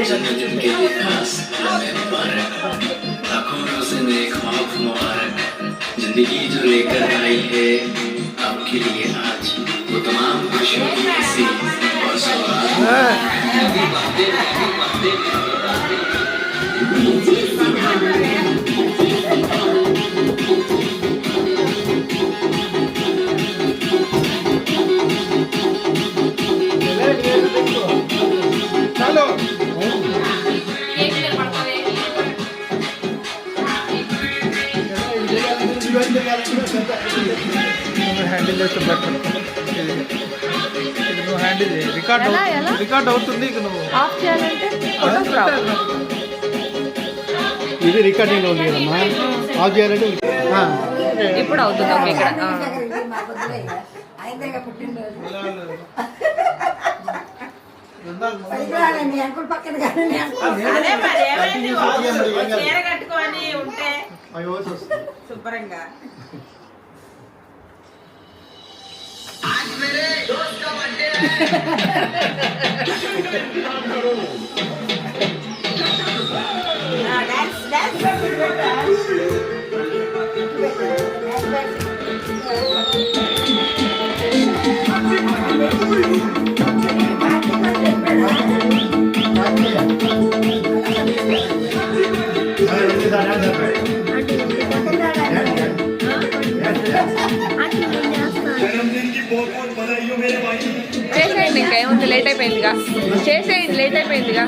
जन्मदिन के लिए खास लम्हे मुबारक, लाखों रोज़े नेक ख्वाब मुबारक। जिंदगी जो लेकर आई है आपके लिए आज, वो तमाम खुशियों की हंसी और सौगात। హ్యాండిల్ చేస్తే బెటర్. నువ్వు హ్యాండిల్ చేయి. రికార్డ్ అవుతుంది. ఇక నువ్వు ఆఫ్ చేయాలంటే ఇది రికార్డింగ్ ఉంది కదమ్మా. ఆఫ్ చేయాలంటే ఇప్పుడు అవుతుంది. ఓకే ఇక్కడ శుభ్రంగా చేసేయండి. ఇంకా ఏముంది, లేట్ అయిపోయిందిగా. చేసేయండి, లేట్ అయిపోయిందిగా.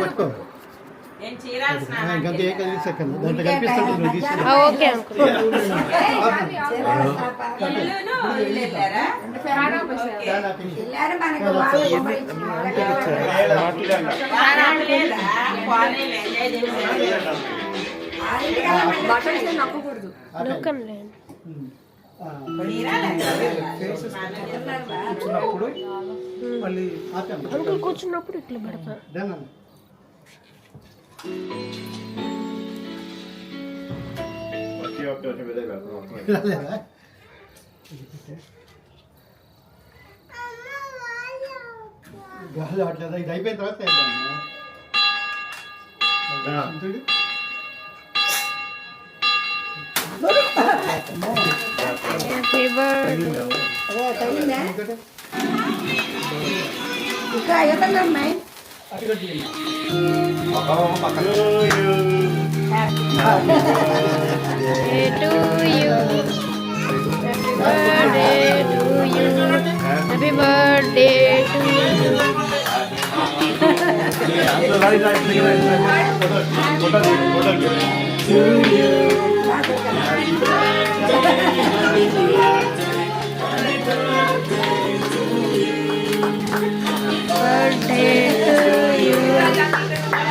పట్టుకో. ఓకే నక్కకూడదు. కూర్చున్నప్పుడు మళ్ళీ అంకుల్ కూర్చున్నప్పుడు ఇట్లా పెడతారు. గాలి అట్లా ఇది అయిపోయిన తర్వాత Happy birthday to you. Birthday to you.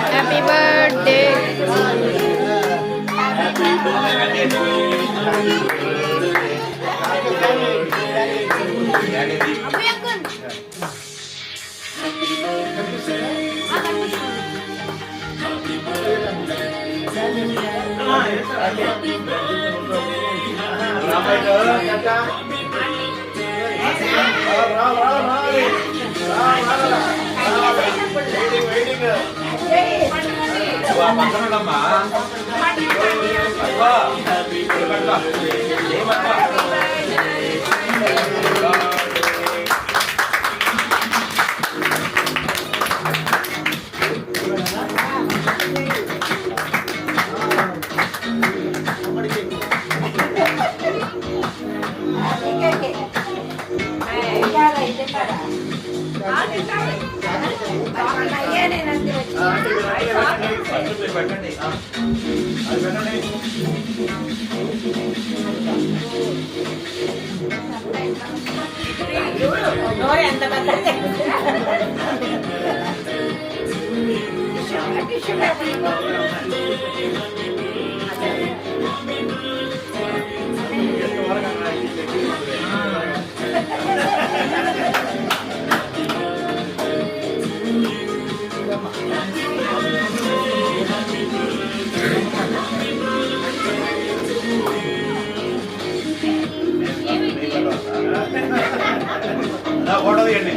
ఎంత పెద్ద ఫోటో తీయండి.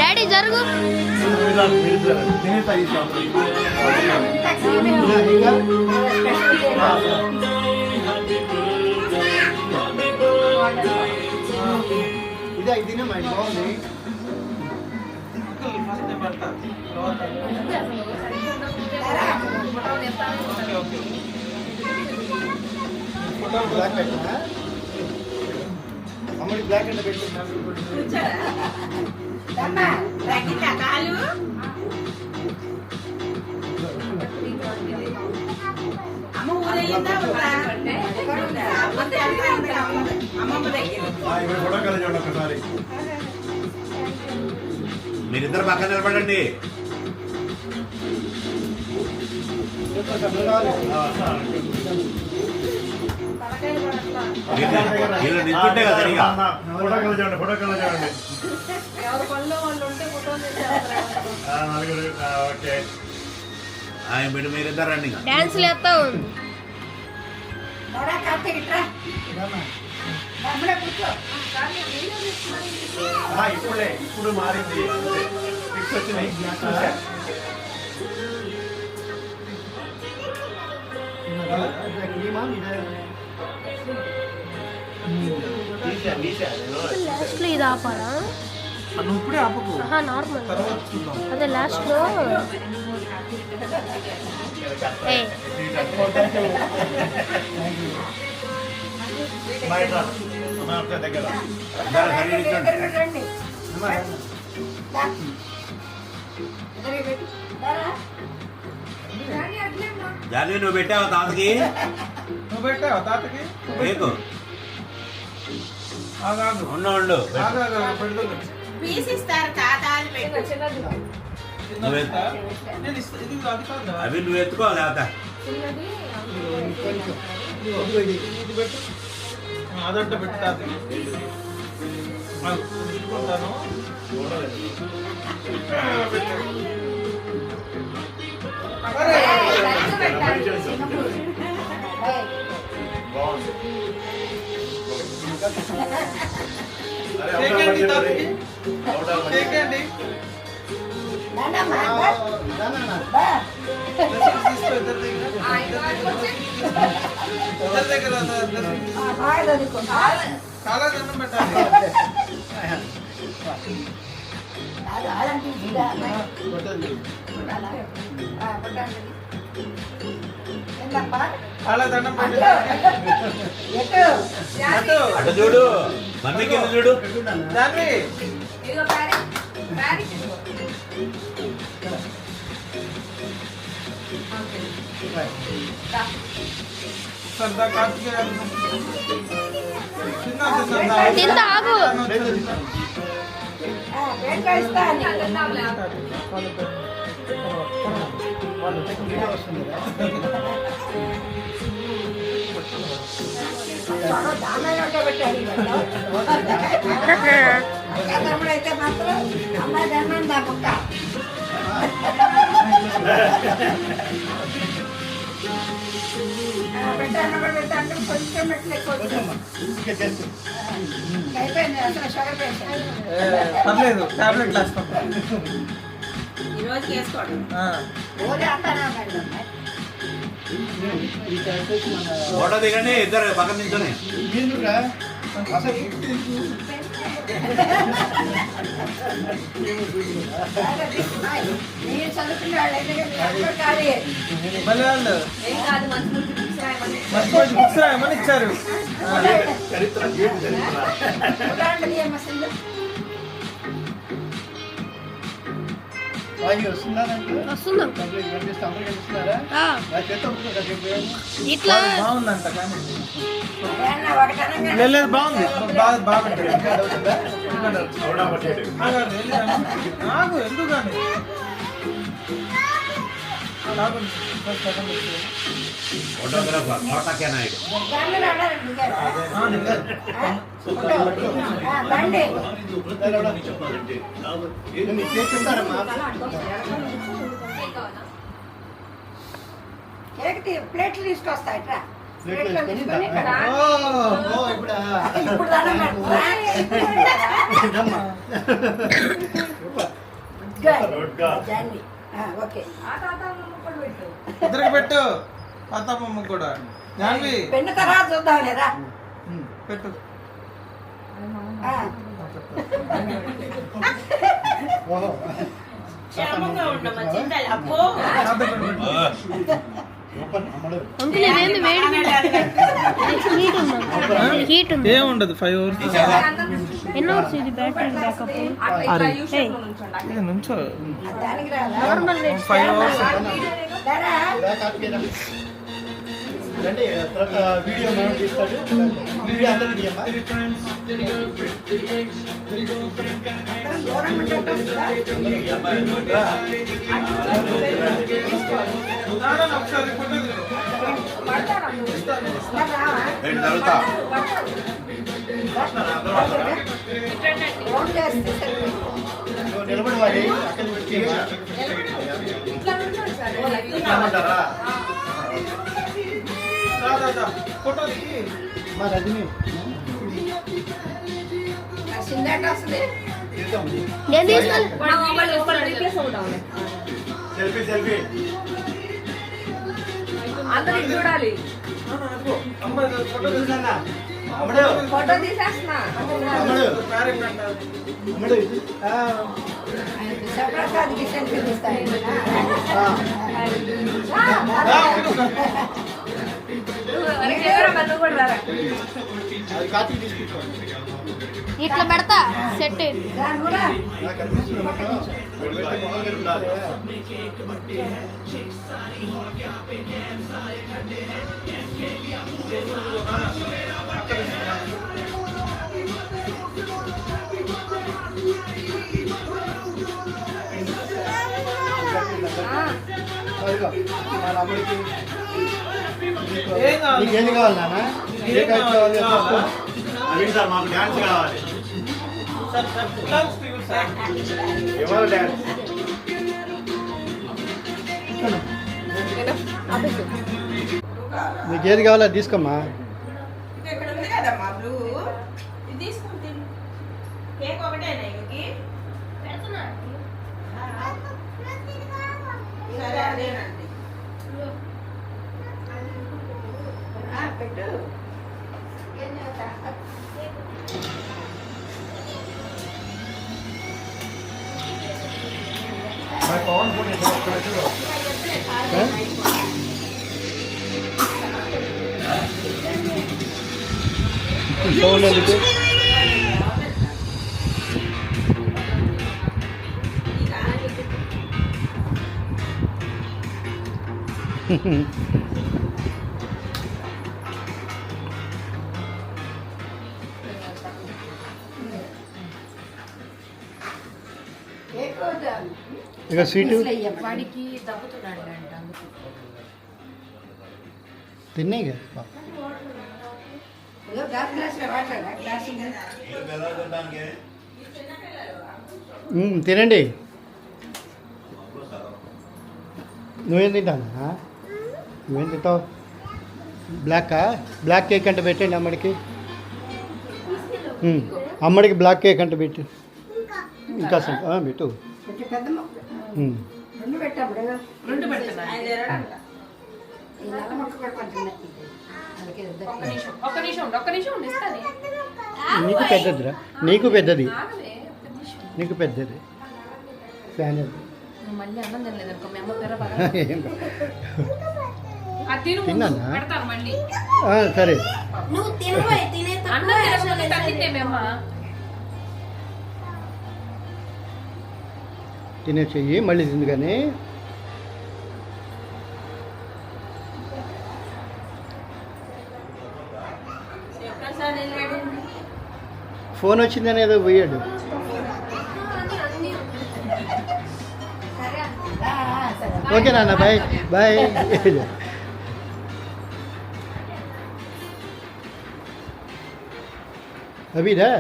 డాడీ జరుగు. ఇదే ఇదినే మా బాగుంది. బ్లాక్ పెట్టినా అమ్మడి బ్లాక్ అంటే పెట్టినా కాలు అమ్మ ఊరెళ్ళిందా అమ్మమ్మ దగ్గర ఫోటో కలిసి చూడండి ఒకసారి. మీరిద్దరు పక్కన నిలబడండి. వీళ్ళు నిల్చుంటే కదా సరిగా. ఫోటో కలిసి చూడండి, ఫోటో కలిసి చూడండి. నలుగురు ఓకే. మీరిద్దరు రండి. డాన్స్ లేస్తావు. ఇప్పుడు మారింది. ఫిక్స్ వచ్చినాయి. లాస్ట్ లో ఇది ఆపాలా? నువ్వు ఇప్పుడే ఆపకు. నార్మల్ అదే లాస్ట్ లో. దగ్గర జాన్వి నువ్వు పెట్టావా తాతకి? నువ్వు పెట్టావా తాతకి? నీకు ఉండు పీస్ ఇస్తారు తాతాలు పెట్టు అవి నువ్వు ఎత్తుకో లేకపోతే అదంట పెట్టు తాతకి. పెట్టుకుంటాను. చాలా దండం పెట్టాలి. చాలా దండం పెట్టాలి. అటు చూడు, మమ్మీకి వెళ్ళి చూడు. జాన్వి సందా కార్తికేయ తిందా ఆగు. పేట ఇస్తా వీడియో వస్తుంది దానాగా పెట్టాలి అయితే మాత్రం అమ్మాయి దండం దా పక్క పెట్టాను కొంచెం మెట్లు అయిపోయింది అసలు షుగర్ పేషెంట్ పర్లేదు టాబ్లెట్ వేస్తాం ఈ రోజు వేసుకోండి రోజు అంటారా ఈ క్యారెక్టర్స్ మన ఫోటో దిగండి ఇద్దరు పక్కన నించొని ఎందుకురా అసలు మీరు చదువుకునే వాళ్ళు అయితే కాదు మళ్ళీ వాళ్ళు ఏం కాదు మంచి బుక్స్ రాయమని మంచి మంచి బుక్స్ రాయమని ఇచ్చారు ఉదాహరణకి ఏమొస్తుంది వాయి వస్తున్నారంటే వస్తున్నాం కంప్లీట్ కనిపిస్తే అందరూ కనిపిస్తున్నారా నా చేత ఉంటుంది ఇట్లా బాగుందంట కానీ ఏమన్నా వాడికనంగా లేదు బాగుంది బాగుంటుంది నాకు ఎందుకు కానీ ఫోటోగ్రాఫర్ ఫోటోకే నాయుడు దాన్ని రాడారండి బండి చేస్తుంటారమ్మా కేక్ ప్లేట్లు తీసుకొస్తా ఇట్రా ప్లేట్లు ప్లేట్లో తీసుకొని ఇక్కడ ఇప్పుడా ఇప్పుడు దండం ఇదమ్మా. పెడతాండి ఓకే ఇద్దరికి పెట్టు అత్తమ్మ కూడా జాన్వి పెన్ను తర్వాత చూద్దాం లేదా పెట్టు ఓహో. ఓపెన్ అమ్మడు. అంకుల్ ఇదేంది వేడి హీట్ ఉంది ఏముండదు 5 అవర్స్ ఎన్ని అవర్స్ ఇది బ్యాటరీ బ్యాకప్ ఇది నుంచో దానికి రాదా నార్మల్ రేట్ 5 అవర్స్ దారా బ్యాక్ ఆపికేనా? రండి తర్వాత వీడియో మనం తీస్తాడు వీడియో అందరూ తీయమ్మా. దూరం ఉంటే వస్తుందా? ఒకసారి ఫోటో మరి రావా? ఏంటి తరుగుతా ఫోన్ చేస్తే సరిపోయింది. నువ్వు నిలబడి వాడి అక్కడ పెట్టేయమ్మా. రమ్మంటారా? ఫోటో దిగి మా రజని నా సిందాట వస్తుంది తీద్దాం. నేను తీసుకోవాలి సెల్ఫీ సెల్ఫీ అందరూ ఇది చూడాలి అమ్మ ఫోటో చూసానా? అమ్మడు ఫోటో తీసేస్తున్నా అమ్మడు అమ్మడు ఇది. శివప్రసాద్కి సెల్ఫీ తీస్తాను నువ్వు కూడా రారా అది కార్తీక్ తీసుకుంటాం. ఇట్లా పెడతా సెట్ దాని కూడా నాకు కనిపిస్తుంది మొత్తం. పెట్టి మొహం కనిపించాలి. అదిగో, మా అమ్మడికి ఏం కావాలి? నీకేది కావాలి నాన్న? ఏ కావాలి కావాలి చెప్పు. నవీన్ సార్ మాకు డాన్స్ కావాలి థాంక్స్ టు యు సార్ ఎవరు డాన్స్ నీకేది కావాలో అది తీసుకోమ్మా. ఇక్కడ ఉంది కదమ్మా బ్లూ ఇది తీసుకుంటే కేక్ ఒకటేనా ఇవికి సరే అదేనండి పెట్టు ఏం చేస్తా సౌండ్ ఎందుకు? ఇక స్వీటు వాడికి తగ్గుతున్నాడు అంట అందుకు. తిన్నాయి కదా తినండి. నువ్వేం తింటానా? నువ్వేం తింటావు? బ్లాక్ కేక్ అంటే పెట్టండి అమ్మడికి. అమ్మడికి బ్లాక్ కేక్ అంటే పెట్టు. ఇంకా పెట్టు. రెండు పెడుతున్నాను. ఒక్క నిమిషం ఉండు, ఇస్తాను. నీకు పెద్దదిరా, నీకు పెద్దది, ఆగవే, ఒక్క నిమిషం. నీకు పెద్దది ఫ్యాన్. నువ్వు మళ్ళీ అన్నం తినలేదు అనుకో, మీ అమ్మ పేర అది తిను, తిన్నానా? పెడతాను మళ్ళీ. సరే నువ్వు తినవే తినే అన్నం తినకపోతే తగ్గితే మీ అమ్మ. తినే చెయ్యి మళ్ళీ తింది కానీ. ఫోన్ వచ్చిందని ఏదో పోయాడు. ఓకే నాన్న, బాయ్ బాయ్. అభిదా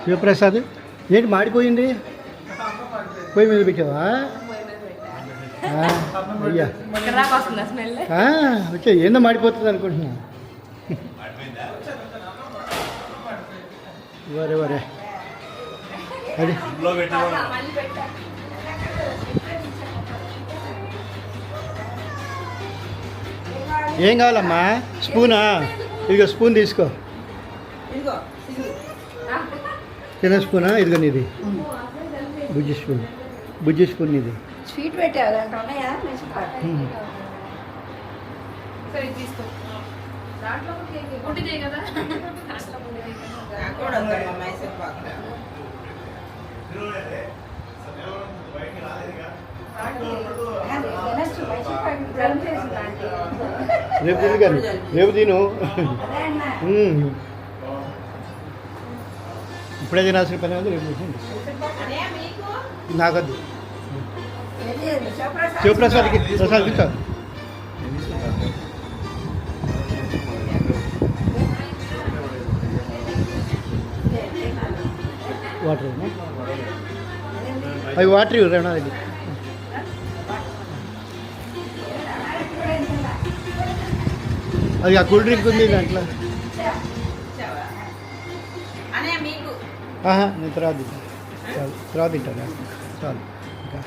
శివప్రసాద్ ఏంటి మాడిపోయింది? పొయ్యి మీద పెట్టావా? అయ్యా ఇక్కడ దాకా వస్తుందా స్మెల్? వచ్చే ఏందో మాడిపోతుంది అనుకుంటున్నా. వరే వరే అది ఏం కావాలమ్మా? స్పూనా? ఇదిగో స్పూన్ తీసుకో. చిన్న స్పూనా? ఇదిగో నీది బుజ్జి స్పూన్ ఇది. స్వీట్ పెట్టారు సరే తీసుకో. దాంట్లో ఉండిదే కదా. రేపు తిను కానీ, రేపు తిను. ఇప్పుడే తినాల్సిన పని ఉంది, రేపు తినండి. నాకొద్దు. శివప్రసాద్కి ప్రసాద్ ఇచ్చా. వాటర్ అవి వాటర్ ఇవ్వరు అది. అది ఆ కూల్ డ్రింక్ ఉంది దాంట్లో. నేను తర్వాత తింటాను. తర్వాత తింటాను. చాలు ఇంకా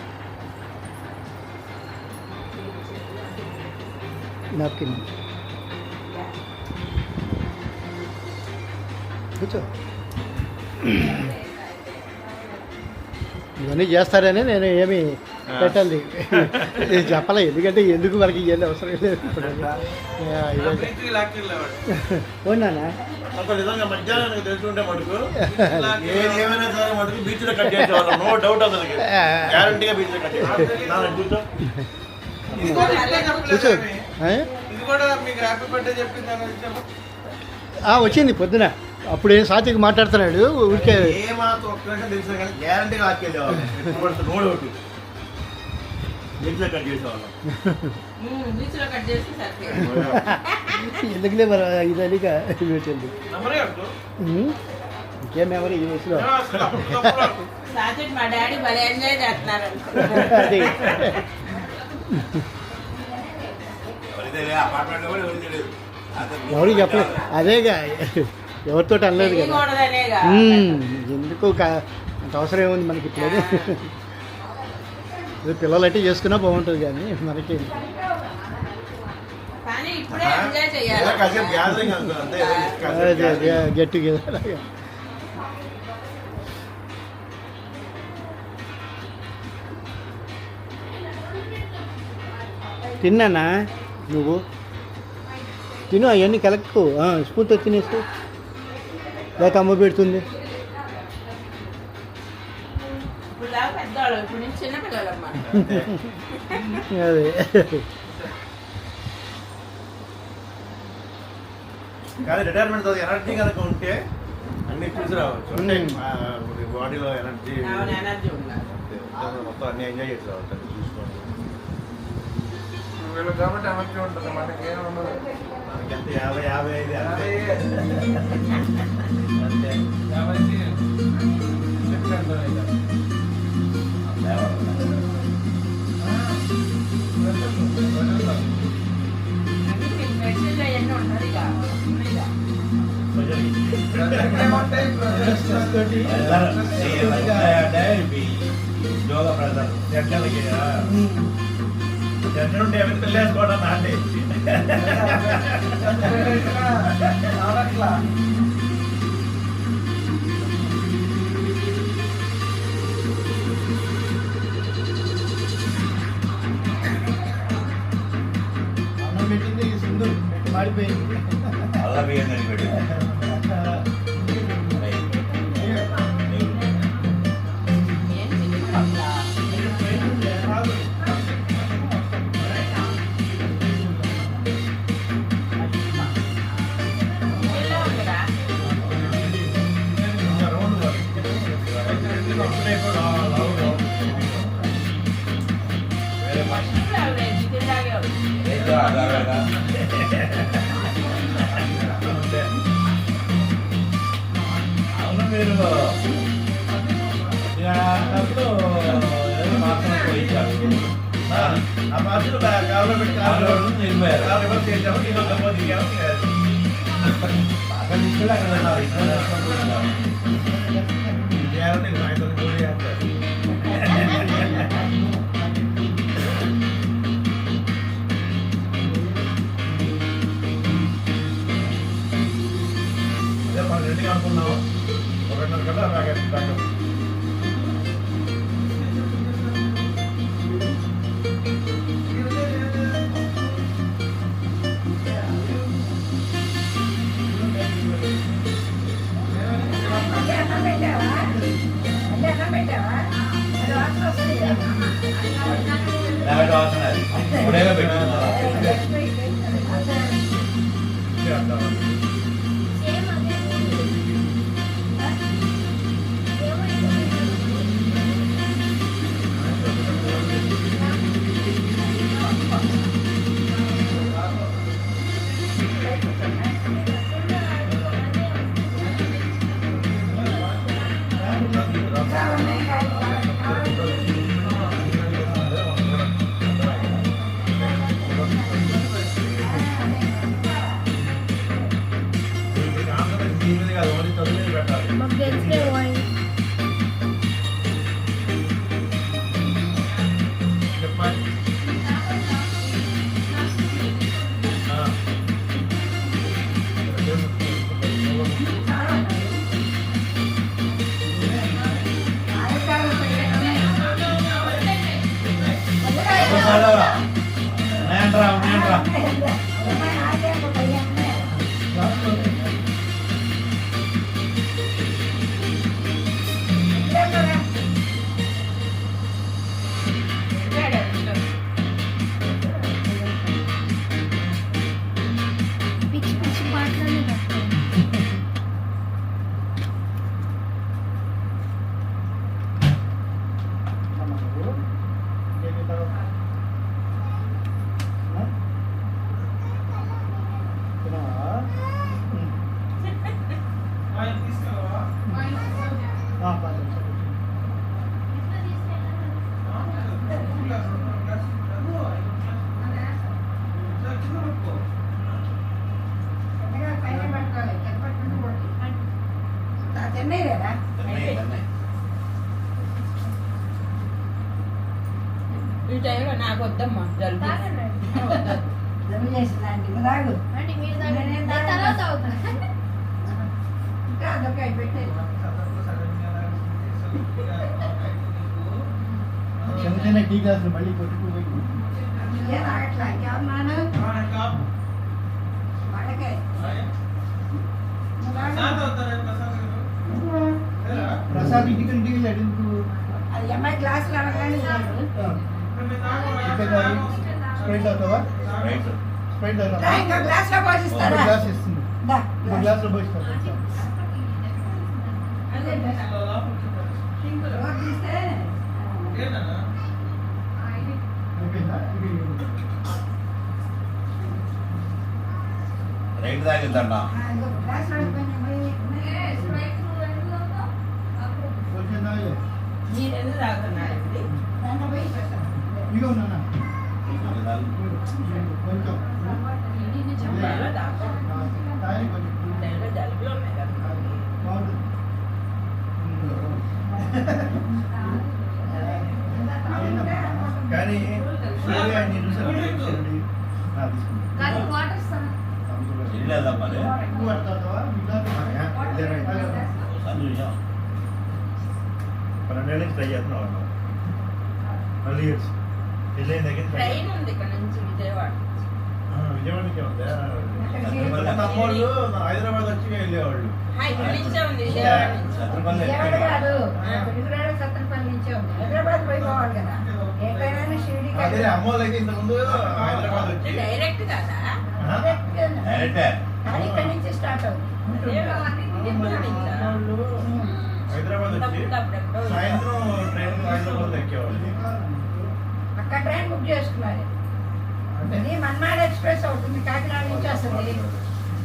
నాప్కిన్ కూర్చో. ఇవన్నీ చేస్తారని నేను ఏమి పెట్టాలి చెప్పలే, ఎందుకంటే ఎందుకు మనకి ఇవన్నీ అవసరం లేదు. అవునానా? నిజంగా మధ్యాహ్నం తెలుసుకుంటే మటుకు ఏమైనా సరే మటుకు బీచ్ లో కట్ చేసేవాళ్ళం, నో డౌట్. అసలు గ్యారంటీగా బీచ్ లో కట్ చేసేవాళ్ళం. కూర్చో. వచ్చింది పొద్దున. అప్పుడు ఏం సాత్విక్ మాట్లాడుతున్నాడు ఊరికే. ఏమాత్రం ఒక్క నిమిషం తెలిసిన కానీ గ్యారంటీగా ఆకెళ్ళేవాళ్ళం. నో డౌట్ బీచ్ లో కట్ చేసేవాళ్ళం. ఎందుకులే మరి ఇదనిక పెట్టండి. ఇంకేం మెమరీ ఈ వయసులో. మా డాడీ భలే ఎంజాయ్ చేస్తున్నారు. అది ఎవరికి చెప్పలేదు. అదేగా, ఎవరితో అనలేదు కదా. ఎందుకు అంత అవసరం ఏముంది మనకి ఇప్పుడు. పిల్లలు అయితే చేసుకున్నా బాగుంటుంది కానీ మనకి. Get together. తిన్నానా నువ్వు? తిను, అవన్నీ కలెక్కు. స్పూన్తో తినేసి లేక అమ్మ పెడుతుంది. అదే కానీ రిటైర్మెంట్ ఎనర్జీ కనుక ఉంటే అన్ని చూసి రావచ్చు అంటే బాడీలో ఎనర్జీ అవును, ఎనర్జీ ఉండాలి. మొత్తం అన్ని ఎంజాయ్ చేసి రావచ్చు అది చూసుకోండి. వీళ్ళు కాబట్టి ఎనర్జీ ఉంటుంది, మనకి ఏం ఉండదు. మనకి ఎంత 50-55 అంతే. అంతే 50 చెప్పండి అయితే. మెసేజ్ అవన్నీ ఉంటుంది ఇక. యోగా ప్రజలు జడ్జలకి జడ్జలు ఉంటే ఏమైనా పెళ్ళేసుకోవడం నాండి. ఆడట్లా అన్నం పెట్టింది సింధు పెట్టి మాడిపోయింది. అలా వేయండి పెట్టి అవును మీరు ఆ పాత్రలు కాలంలో పెట్టి కాలంలో రివర్స్ చేసాము నేను ఒక దిగాము అక్కడ తీసుకెళ్ళి అక్కడ సాయంత్రం కూడా చేస్తారు. అదే మనం రెండుగా అనుకున్నాము, 1:30 కల్లా తాగేస్తాం. ఇప్పుడేగా పెట్టుకున్నా మాకు తెలిసే పిచ్చి పిచ్చి మాటలు ఈ టైంలో నాకు వద్దమ్మా జల్దీ. అంటే మీరు దాన్ని తర్వాత అవుతుంది. చిన్న చిన్న టీ గ్లాసులు మళ్ళీ కొట్టుకుపోయి ప్రసాద్ ఇంటికి అడుగు అది అమ్మాయి గ్లాసులు అనగానే స్ప్రైట్ అవుతావా? స్ప్రైట్ అవుతావా? ఇంకా గ్లాస్ లో పోషిస్తారా? గ్లాస్ ఇస్తుంది, గ్లాస్ లో పోయిస్తాను. అదే రోడ్ తీస్తే ఏంటన్నా అయిపోయిందా? రైట్ తాగిద్దంట గ్లాస్ అయిపోయినాయి. కొంచెం తాగు. మీరు ఎందుకు తాగుతున్నారు ఇప్పుడు? దాంట్లో పోయి పెట్టండి. ఇదిగో నాన్న. కొంచెం. జంబాలో తాగు. తాగి కొంచెం. దాంట్లో జలుబులు ఉన్నాయి కదా. బాగుంటుంది. కానీ సూర్య అన్ని చూసారు కానీ వాటర్ ఇస్తాను. వెళ్ళేదా మరి ఎక్కువ పడతావా? చూసాం 12 ఏళ్ళ నుంచి ట్రై చేస్తున్నాం మళ్ళీ వెళ్ళిన దగ్గర ట్రైన్ ఉంది ఇక్కడ నుంచి విజయవాడ. విజయవాడ నుంచే ఉందా అమ్మోళ్ళు హైదరాబాద్ వచ్చి వెళ్ళేవాళ్ళు ఇక్కడ నుంచే ఉంది విజయవాడ నుంచి. సత్రపల్లి విజయవాడ కాదు, పిడుగురాడు సత్తెనపల్లి నుంచే ఉంది. హైదరాబాద్ పోయిపోవాలి కదా. ఎక్కడైనా షిరిడి అదే అమ్మోళ్ళు అయితే ఇంతకుముందు హైదరాబాద్ వచ్చి డైరెక్ట్ కదా. డైరెక్టే కానీ ఇక్కడి నుంచి స్టార్ట్ అవుతుంది. హైదరాబాద్ వచ్చి సాయంత్రం ట్రైన్ హైదరాబాద్ ఎక్కేవాళ్ళు అక్కడ ట్రైన్ బుక్ చేసుకున్నారు. ఇది మన్మాడ్ ఎక్స్ప్రెస్ అవుతుంది, కాకినాడ నుంచి వస్తుంది.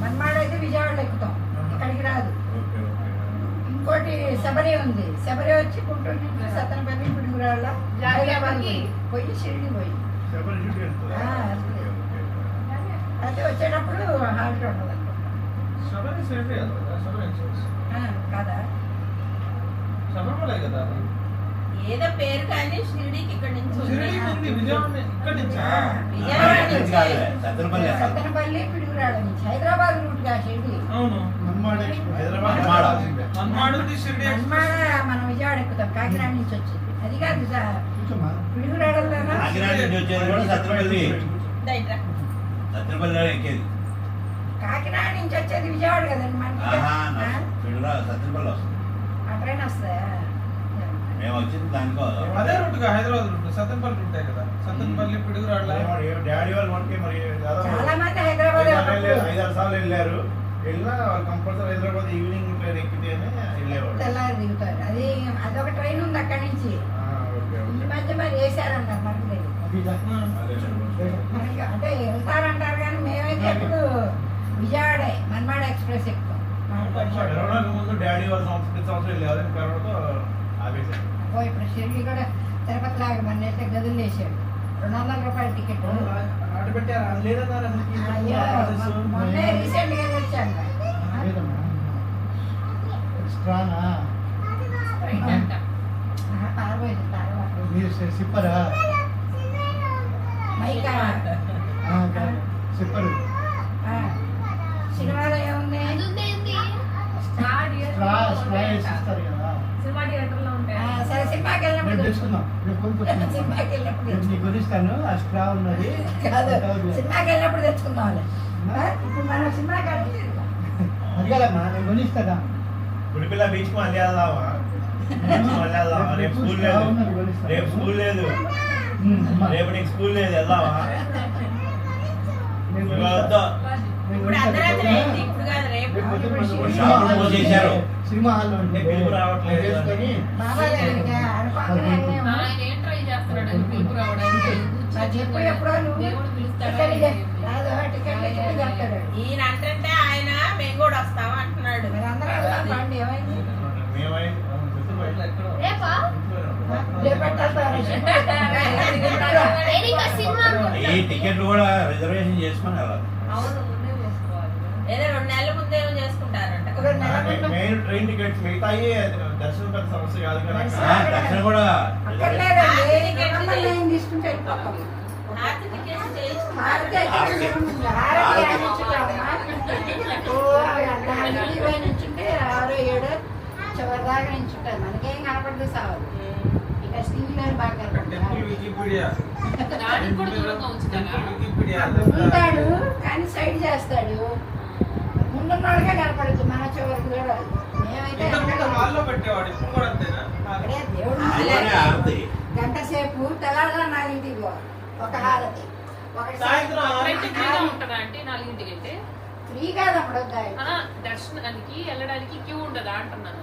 మన్మాడ్ అయితే విజయవాడలో ఎక్కుతాం, ఇక్కడికి రాదు. ఓకే ఓకే ఇంకోటి శబరి ఉంది. శబరి వచ్చి గుంటూరు నుంచి సత్తెనపల్లి పిడుగురాళ్ళ హైదరాబాద్ పోయి షిరిడి పోయి చెప్పండి డ్యూటీ వెళ్తుందా? ఓకే ఓకే అయితే వచ్చేటప్పుడు హాల్ట్ ఉండదు శబరి సేఫే కదా శబరి ఎక్స్ప్రెస్ కదా. శబరిమలే కదా ఏదో పేరు కానీ షిరిడీకి ఇక్కడ నుంచి ఉంది. షిరిడి ఉంది విజయవాడ ఇక్కడ నుంచా విజయవాడ నుంచి. సత్రపల్లి సత్తెనపల్లి పిడుగురాళ్ళ నుంచి హైదరాబాద్ రూట్ గా షిరిడి. అవును మన్మాడ్ ఎక్స్ప్రెస్. హైదరాబాద్ మన్మాడుంది షిరిడి మన్మాడ మనం విజయవాడ ఎక్కుతాం, కాకినాడ నుంచి వచ్చింది. అది కాదు కూర్చోమ్మా. పిడుగురాడల్లోనా కాకినాడ నుంచి వచ్చేది కూడా సత్రపల్లి రైట్ రా. సత్రపల్లిలో ఎక్కేది కాకినాడ నుంచి వచ్చేది విజయవాడ కదండి మనకి. సత్రపల్లి వస్తుంది ఆ ట్రైన్ వస్తాయా? మేము వచ్చింది దానికో అదే రూట్ హైదరాబాద్ రూట్ సత్తెనపల్లి రూటే కదా సత్తెనపల్లి పిడుగురాళ్ళ డాడీ వాళ్ళు మనకి మరి చాలా మంది హైదరాబాద్ 5-6 సార్లు వెళ్ళారు వెళ్ళినా కంపల్సరీ హైదరాబాద్ ఈవినింగ్ ట్రైన్ ఎక్కితేనే వెళ్ళేవాడు తెల్లారి దిగుతారు. అది అదొక ట్రైన్ ఉంది అక్కడి నుంచి. ఓకే ఈ ఓకే మధ్య మరి వేసారన్నారు మనకి తెలియదు. అదిదా. మనకి అంటే వెళ్తారంటారు కానీ మేమైతే ఎప్పుడు విజయవాడే మన్మాడ ఎక్స్ప్రెస్ ఎక్కుతాం. కరోనాకు ముందు డాడీ వాళ్ళు సంవత్సరం వెళ్ళారు కరోనాతో ఆపేశారు అబ్బో ఇప్పుడు షిరిడి కూడా తిరుపతి లాగా మన అయితే గదులు వేసాడు. 200 రూపాయల టికెట్. ఆట పెట్టారు లేదన్నారు అయ్యో మొన్నే రీసెంట్ గా వచ్చాను. లేదమ్మా. ఎక్స్ట్రానా? పారబోయింది తర్వాత మీరు సిప్పరా? మైకా సిప్పరు. సినిమాలో ఏముంది? అది ఉంది ఏంది? స్ట్రా వేసిస్తారు కదా. సినిమా థియేటర్లో ఉంటాయి. సరే సినిమాకి వెళ్ళినప్పుడు రేపు తెచ్చుకుందాం. తెచ్చుకుందాం. రేపు కొనుక్కొచ్చుకుందాం. సినిమాకి వెళ్ళినప్పుడు రేపు నీకు కొనిస్తాను. ఆ స్ట్రా ఉన్నది. కాదు సినిమాకి వెళ్ళినప్పుడు తెచ్చుకుందాం. ఇప్పుడు మనం సినిమాకి వెళ్ళలేదు. అదిగాలమ్మా, నేను కొనిస్తాడా? గుడిపిల్ల బీచ్ మళ్ళీ వెళ్దామా మళ్ళీ వెళ్దామా రేపు స్కూల్ లేదు రేపు స్కూల్ లేదు రేపు నీకు స్కూల్ లేదు వెళ్దామా ఇప్పుడు అర్ధరాత్రి అయింది. ఇప్పుడు కాదు రేపు. షాపులు మూసేశారు. సినిమా హాల్లో పిలుపు రావట్లేదు. చేసుకొని బాబా దగ్గరికి అనుకోకుండా వెళ్ళాము. ఆయన ఏం ట్రై చేస్తున్నాడు అని పిలుపు రావడానికి? మరి చెప్పు ఎప్పుడో నువ్వు దేవుడు పిలుస్తాడా? టికెట్ కాదు టికెట్ చెప్పి చెప్తాడు. ఈయన అంటే ఆయన మేము కూడా వస్తాం అంటున్నాడు. మరి అందరూ వెళ్దాం పండి ఏమైంది? రేపా? రేపట్టాలి. ఇంకా సినిమా ఈ టికెట్లు కూడా రిజర్వేషన్ చేసుకొని వెళ్ళాలి అవును, ముందే చేసుకోవాలి. ఏదో 2 నెలల ముందే చేసుకుంటారంట. మెయిన్ ట్రైన్ టికెట్స్ మిగతాయి దర్శనం పెద్ద సమస్య కాదు కదా దర్శనం కూడా అక్కర్లేదండి. నంబర్ లైన్ తీసుకుంటే వెళ్ళిపోతాం. హారతి టికెట్స్ చేయించుకుంటారు. హారతి హారతి ఆడించుకుంటామా? ఓ దానికి పోయి నుంచుంటే 6, 7 చివరి దాకా నించుంటారు. మనకేం కనపడదు సావదు. ఇక స్టీల్ బాగా టెంపుల్ కనపడదు. వికీపీడియా దానికి కూడా దూరంగా ఉంచుతారా? వికీపీడియా ఉంటాడు కానీ సైడ్ చేస్తాడు. ముందున్న వాళ్ళకే కనపడదు. మన చివరికి కూడా మేమైతే ఇంతకుముందు హాల్లో పెట్టేవాడు ఇప్పుడు కూడా అంతేనా అక్కడే దేవుడు ఆరతి గంట సేపు తెల్లారుగా 4ంటికి ఒక హారతి ఒకటి సాయంత్రం ఫ్రంట్ ఫ్రీగా ఉంటుందా అంటే 4ంటికి అయితే? ఫ్రీ కాదప్పుడు దర్శనానికి వెళ్ళడానికి క్యూ ఉండదా అంటున్నాను.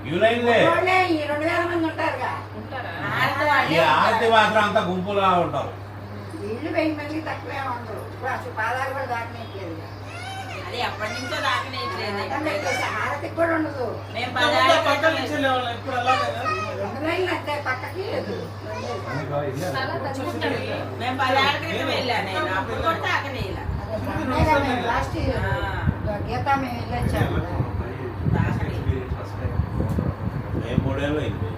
యూలైన్లే వాళ్ళే ఈ 2000 మంది ఉంటారుగా. ఈ ఆరతి మాత్రం అంతా గుంపులా ఉంటారు. వీళ్ళు 1000 మందికి తక్కువే ఉండరు. ఇప్పుడు అసలు పాదాలు కూడా దాటినట్లేదు. అది ఎప్పటి నుంచో దాకనేట్లేదు. హారతికి కూడా ఉండదు. మేము పక్క నుంచి లేవాలి ఇప్పుడు అలాగే 2 లైన్లు అంతే పక్కకి లేదు. మేము 10 ఏళ్ళ క్రితం వెళ్ళాను నేను, అప్పుడు కూడా తాకనేలా. అంతేగా మేము లాస్ట్ గీత మేము వెళ్ళొచ్చాము కదా. మేము 3 ఏళ్ళు అయింది.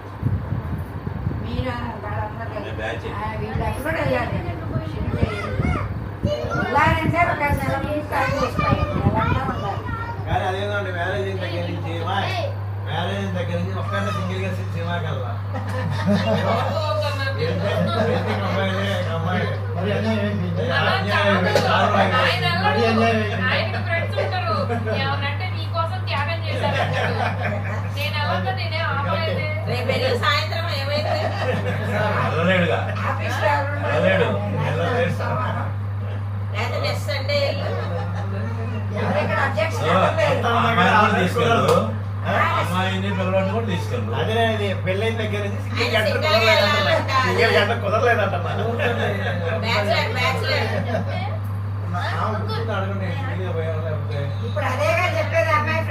మీరు వాళ్ళందరూ మేము బ్యాచ్. వీళ్ళు అక్కడ కూడా వెళ్ళాలి. వెళ్ళాలంటే ఒక నెల ముందు ప్లాన్ చేసుకోవాలి. నెలంతా ఉండాలి. కానీ అదేంటంటే మ్యారేజ్ దగ్గర నుంచి ఒక్కరిని సింగిల్ గా సినిమాకి వెళ్ళా. ఆయనకి ఫ్రెండ్స్ ఉంటారు ఏమనంటే నీకోసం త్యాగం చేశారు నేను ఎవరితో నేనే ఆపలేదు. రేపు వెళ్ళి సాయంత్రం ఏమైంది? వెళ్ళలేడుగా, ఆఫీస్లో ఎవరు ఉండరు. వెళ్ళలేడు. లేదా నెక్స్ట్ సండే వెళ్ళు. ఎవరు ఇక్కడ అబ్జెక్షన్ సో, అవ్వలేదు. అమ్మాయిని కూడా తీసుకెళ్ళు, అమ్మాయిని పిల్లవాడిని కూడా తీసుకెళ్ళు. అదే పెళ్ళైన దగ్గర నుంచి ఆయన సింగల్గా వెళ్ళాలంట. కుదరలేదంట. బ్యాచులర్ అడగండి, ఇప్పుడు అదేగా చెప్పేది అమ్మాయి